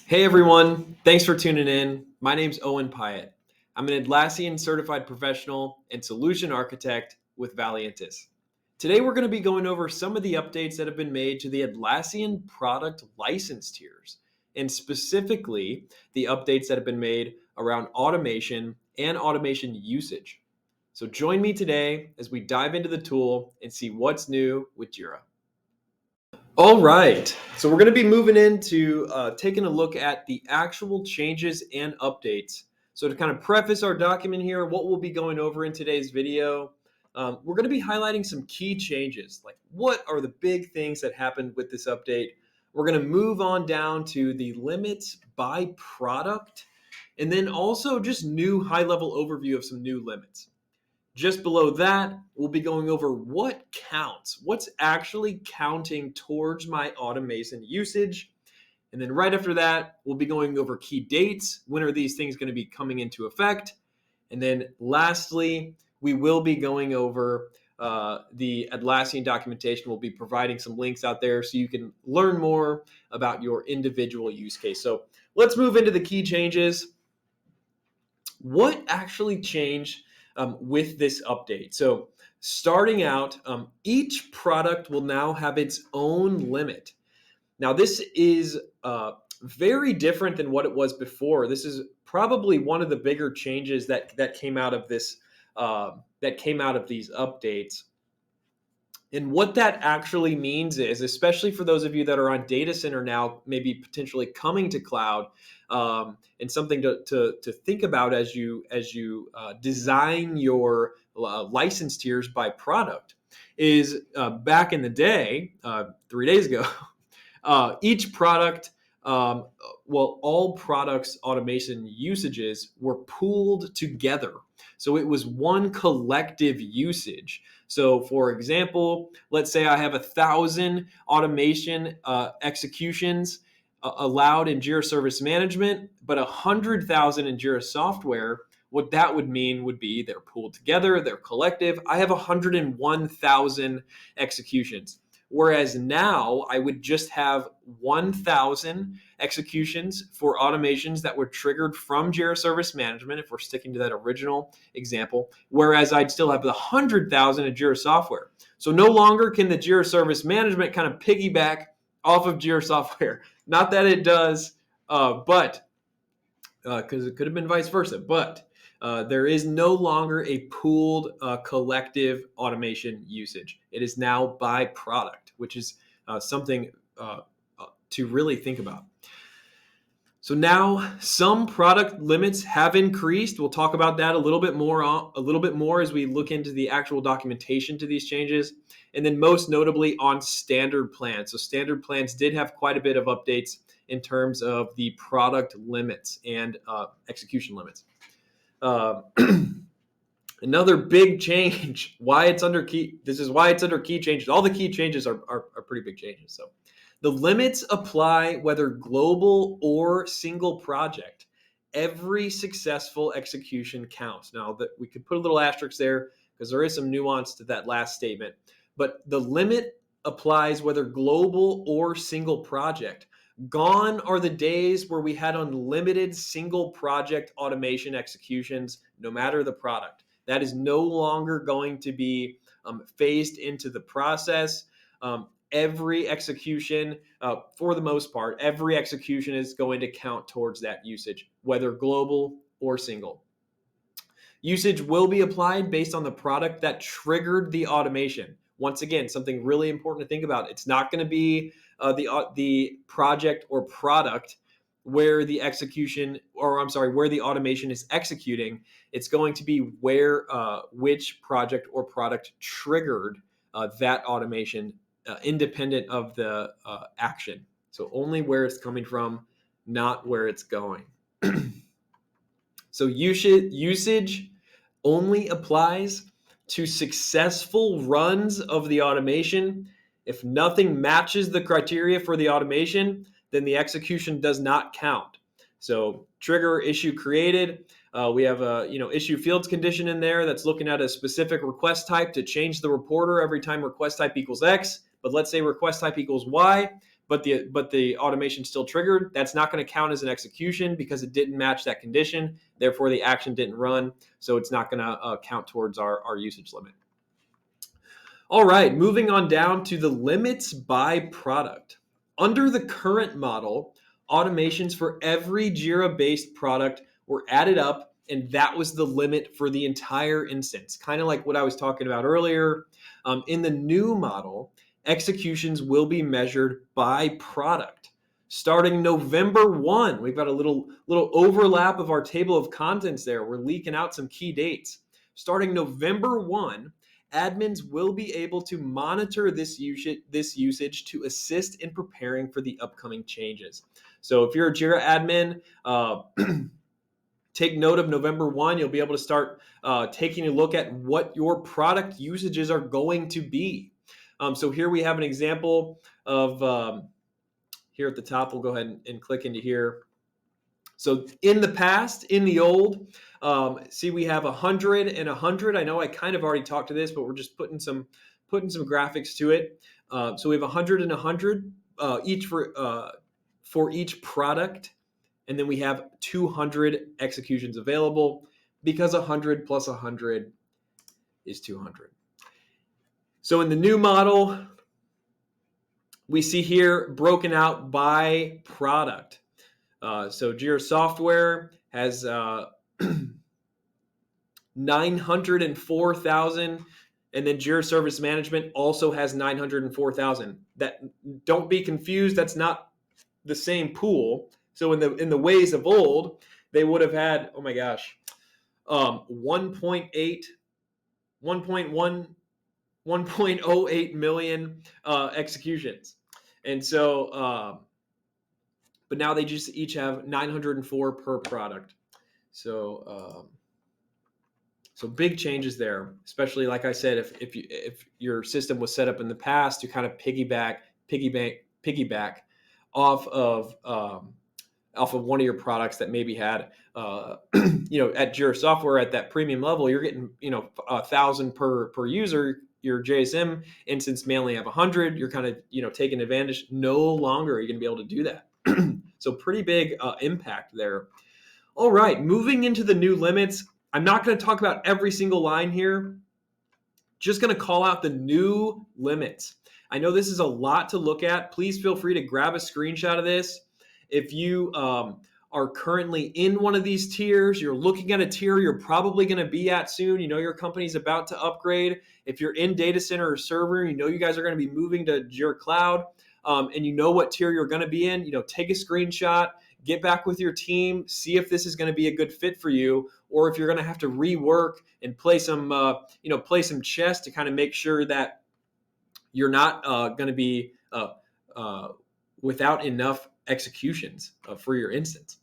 Hey everyone, thanks for tuning in. My name's Owen Pyatt. I'm an Atlassian certified professional and solution architect with Valiantis. Today we're going to be going over some of the updates that have been made to the Atlassian product license tiers, and specifically the updates that have been made around automation and automation usage. So join me today as we dive into the tool and see what's new with Jira. All right. So we're going to be moving into taking a look at the actual changes and updates. So to kind of preface our document here, what we'll be going over in today's video, we're going to be highlighting some key changes. Like what are the big things that happened with this update? We're going to move on down to the limits by product, and then also just new high-level overview of some new limits. Just below that, we'll be going over what counts, what's actually counting towards my automation usage. And then right after that, we'll be going over key dates. When are these things going to be coming into effect? And then lastly, we will be going over the Atlassian documentation. We'll be providing some links out there so you can learn more about your individual use case. So let's move into the key changes. What actually changed with this update? So starting out, each product will now have its own limit. Now this is very different than what it was before. This is probably one of the bigger changes that came out of this that came out of these updates. And what that actually means is, especially for those of you that are on data center now, maybe potentially coming to cloud, and something to think about as you design your license tiers by product, is back in the day, 3 days ago, each product, all products automation usages were pooled together. So it was one collective usage. So for example, let's say I have 1,000 automation executions allowed in Jira Service Management, but 100,000 in Jira Software. What that would mean would be they're pooled together, they're collective. I have 101,000 executions. Whereas now I would just have 1,000 executions for automations that were triggered from Jira Service Management, if we're sticking to that original example, whereas I'd still have the 100,000 in Jira Software. So no longer can the Jira Service Management kind of piggyback off of Jira Software. Not that it does, but because it could have been vice versa, but there is no longer a pooled collective automation usage. It is now by product, which is something to really think about. So now some product limits have increased. We'll talk about that a little bit more as we look into the actual documentation to these changes. And then most notably on standard plans. So standard plans did have quite a bit of updates in terms of the product limits and execution limits. Another big change, why it's under key. This is why it's under key changes. All the key changes are pretty big changes. So the limits apply whether global or single project. Every successful execution counts. Now that we could put a little asterisk there because there is some nuance to that last statement, but the limit applies whether global or single project. Gone are the days where we had unlimited single project automation executions, no matter the product. That is no longer going to be phased into the process. Every execution, for the most part, every execution is going to count towards that usage, whether global or single. Usage will be applied based on the product that triggered the automation. Once again, something really important to think about. It's not going to be the project or product where the where the automation is executing. It's going to be where which project or product triggered that automation, independent of the action. So only where it's coming from, not where it's going. So usage only applies to successful runs of the automation. If nothing matches the criteria for the automation, then the execution does not count. So trigger issue created. We have a issue fields condition in there that's looking at a specific request type to change the reporter every time request type equals X. But let's say request type equals Y. but the automation still triggered, that's not going to count as an execution because it didn't match that condition. Therefore, the action didn't run, so it's not going to count towards our usage limit. All right, moving on down to the limits by product. Under the current model, automations for every Jira-based product were added up, and that was the limit for the entire instance. Kind of like what I was talking about earlier. In the new model, executions will be measured by product. Starting November 1, we've got a little overlap of our table of contents there. We're leaking out some key dates. Starting November 1, admins will be able to monitor this usage to assist in preparing for the upcoming changes. So if you're a Jira admin, take note of November 1. You'll be able to start taking a look at what your product usages are going to be. So here we have an example of, here at the top, we'll go ahead and click into here. So in the past, in the old, see we have 100 and 100. I know I kind of already talked to this, but we're just putting some graphics to it. So we have 100 and 100 each for each product, and then we have 200 executions available because 100 plus 100 is 200. So in the new model, we see here broken out by product. So Jira Software has 904,000, and then Jira Service Management also has 904,000. That, don't be confused, that's not the same pool. So in the ways of old, they would have had, oh my gosh, 1.08 million executions. And so but now they just each have 904 per product. So so big changes there, especially like I said, if your system was set up in the past to kind of piggyback off of one of your products that maybe had at Jira Software at that premium level, you're getting 1,000 per user. Your JSM instance may only have 100. You're kind of taking advantage. No longer are you going to be able to do that. So pretty big impact there. All right, moving into the new limits. I'm not going to talk about every single line here. Just going to call out the new limits. I know this is a lot to look at. Please feel free to grab a screenshot of this. If you are currently in one of these tiers, you're looking at a tier you're probably going to be at soon. Your company's about to upgrade. If you're in data center or server, you guys are going to be moving to Jira Cloud. And you know what tier you're going to be in, take a screenshot, get back with your team, see if this is going to be a good fit for you, or if you're going to have to rework and play some chess to kind of make sure that you're not going to be without enough executions for your instance.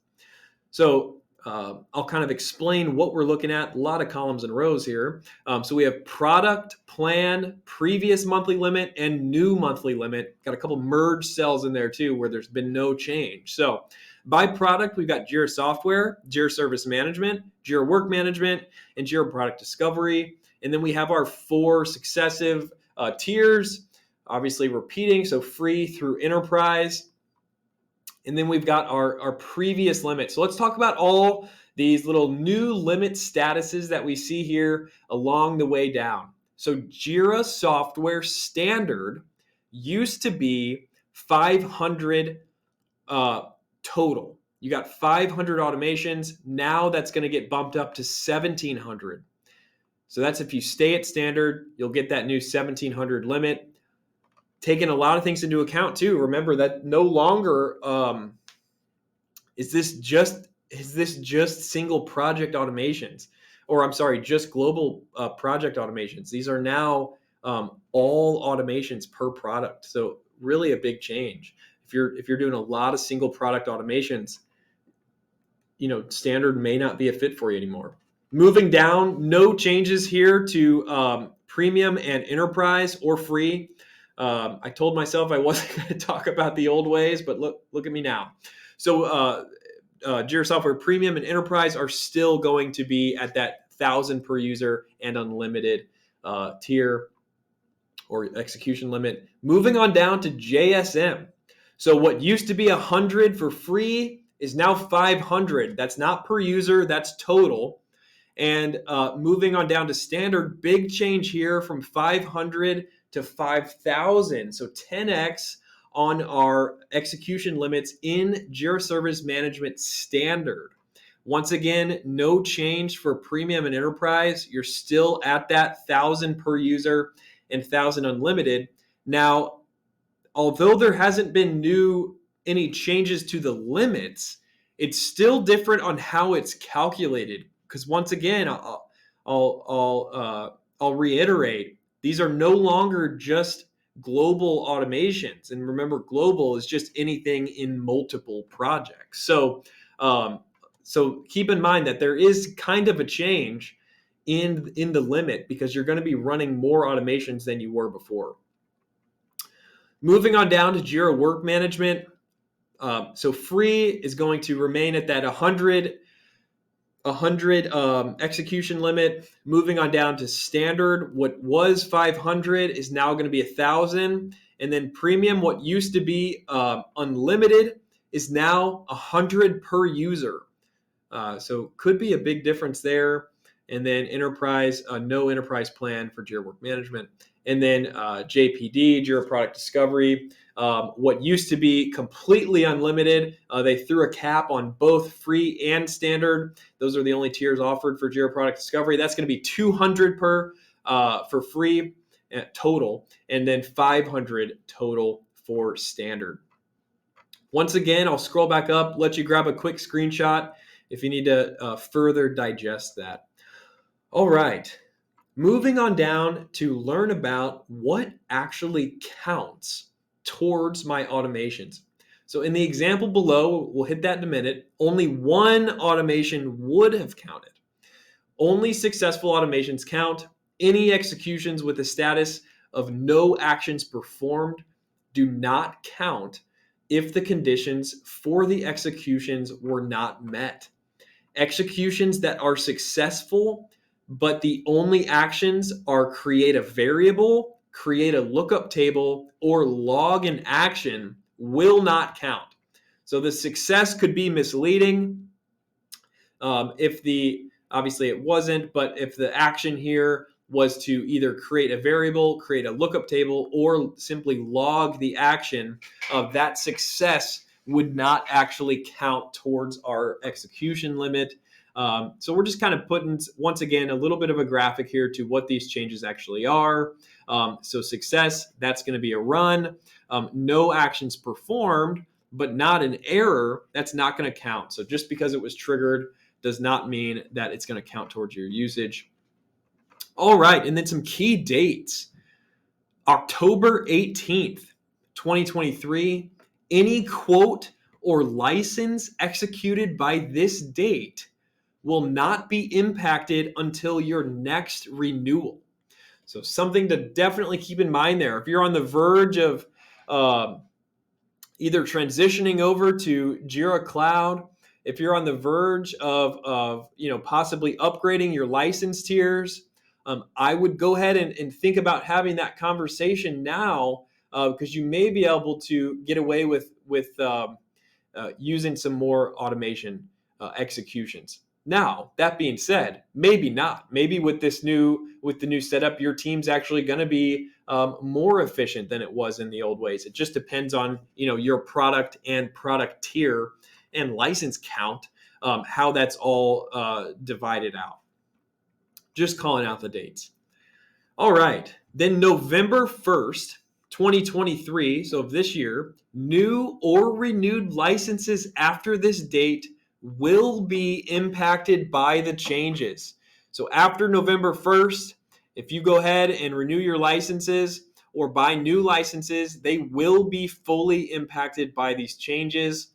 So I'll kind of explain what we're looking at. A lot of columns and rows here. So we have product, plan, previous monthly limit, and new monthly limit. Got a couple merged cells in there too where there's been no change. So by product, we've got Jira Software, Jira Service Management, Jira Work Management, and Jira Product Discovery. And then we have our 4 successive tiers, obviously repeating, so free through enterprise. And then we've got our previous limit. So let's talk about all these little new limit statuses that we see here along the way down. So Jira Software Standard used to be 500 total. You got 500 automations. Now that's going to get bumped up to 1,700. So that's if you stay at standard, you'll get that new 1,700 limit. Taking a lot of things into account too. Remember that no longer is this just single project automations, or I'm sorry, just global project automations. These are now all automations per product. So really a big change. If you're doing a lot of single product automations, standard may not be a fit for you anymore. Moving down, no changes here to premium and enterprise or free. I told myself I wasn't going to talk about the old ways, but look at me now. So Jira Software Premium and Enterprise are still going to be at that 1,000 per user and unlimited tier or execution limit. Moving on down to JSM. So what used to be 100 for free is now 500. That's not per user, that's total. And moving on down to standard, big change here from 500 to 5,000. So 10x on our execution limits in Jira Service Management Standard. Once again, no change for premium and enterprise. You're still at that 1,000 per user and 1,000 unlimited. Now, although there hasn't been any changes to the limits, it's still different on how it's calculated. Because once again, I'll reiterate, these are no longer just global automations. And remember, global is just anything in multiple projects. So keep in mind that there is kind of a change in the limit because you're going to be running more automations than you were before. Moving on down to Jira Work Management. So free is going to remain at that 100 execution limit. Moving on down to standard, what was 500 is now going to be 1,000. And then premium, what used to be unlimited, is now 100 per user. So could be a big difference there. And then enterprise, no enterprise plan for Jira Work Management. And then JPD, Jira Product Discovery, what used to be completely unlimited, they threw a cap on both free and standard. Those are the only tiers offered for Jira Product Discovery. That's going to be 200 per for free total, and then 500 total for standard. Once again, I'll scroll back up, let you grab a quick screenshot if you need to further digest that. All right. Moving on down to learn about what actually counts towards my automations. So in the example below, we'll hit that in a minute, only one automation would have counted. Only successful automations count. Any executions with a status of no actions performed do not count if the conditions for the executions were not met. Executions that are successful but the only actions are create a variable, create a lookup table, or log an action will not count. So the success could be misleading obviously it wasn't, but if the action here was to either create a variable, create a lookup table, or simply log the action, that success would not actually count towards our execution limit. So we're just kind of putting, once again, a little bit of a graphic here to what these changes actually are. So success, that's going to be a run. No actions performed, but not an error, that's not going to count. So just because it was triggered does not mean that it's going to count towards your usage. All right, and then some key dates. October 18th, 2023, any quote or license executed by this date will not be impacted until your next renewal. So something to definitely keep in mind there. If you're on the verge of either transitioning over to Jira Cloud, if you're on the verge of possibly upgrading your license tiers, I would go ahead and think about having that conversation now because you may be able to get away with using some more automation executions. Now, that being said, maybe not. Maybe with the new setup, your team's actually going to be more efficient than it was in the old ways. It just depends on your product and product tier and license count, how that's all divided out. Just calling out the dates. All right, then November 1st, 2023, so of this year, new or renewed licenses after this date will be impacted by the changes. So after November 1st, if you go ahead and renew your licenses or buy new licenses, they will be fully impacted by these changes,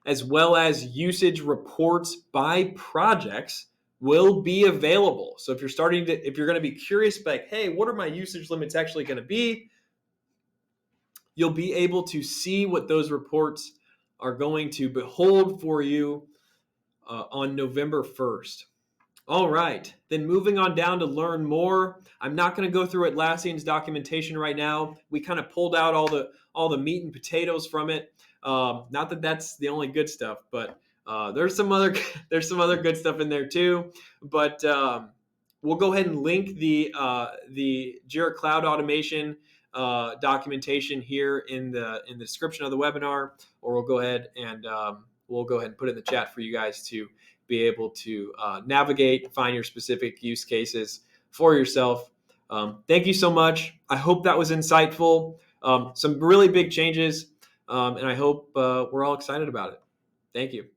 as well as usage reports by projects will be available. So if you're going to be curious, like, hey, what are my usage limits actually going to be? You'll be able to see what those reports are going to behold for you on November 1st. All right, then moving on down to learn more. I'm not going to go through Atlassian's documentation right now. We kind of pulled out all the meat and potatoes from it. Not that that's the only good stuff, but there's some other there's some other good stuff in there too. But we'll go ahead and link the Jira Cloud Automation documentation here in the description of the webinar, or we'll go ahead and put it in the chat for you guys to be able to navigate, find your specific use cases for yourself. Thank you so much. I hope that was insightful. Some really big changes, and I hope we're all excited about it. Thank you.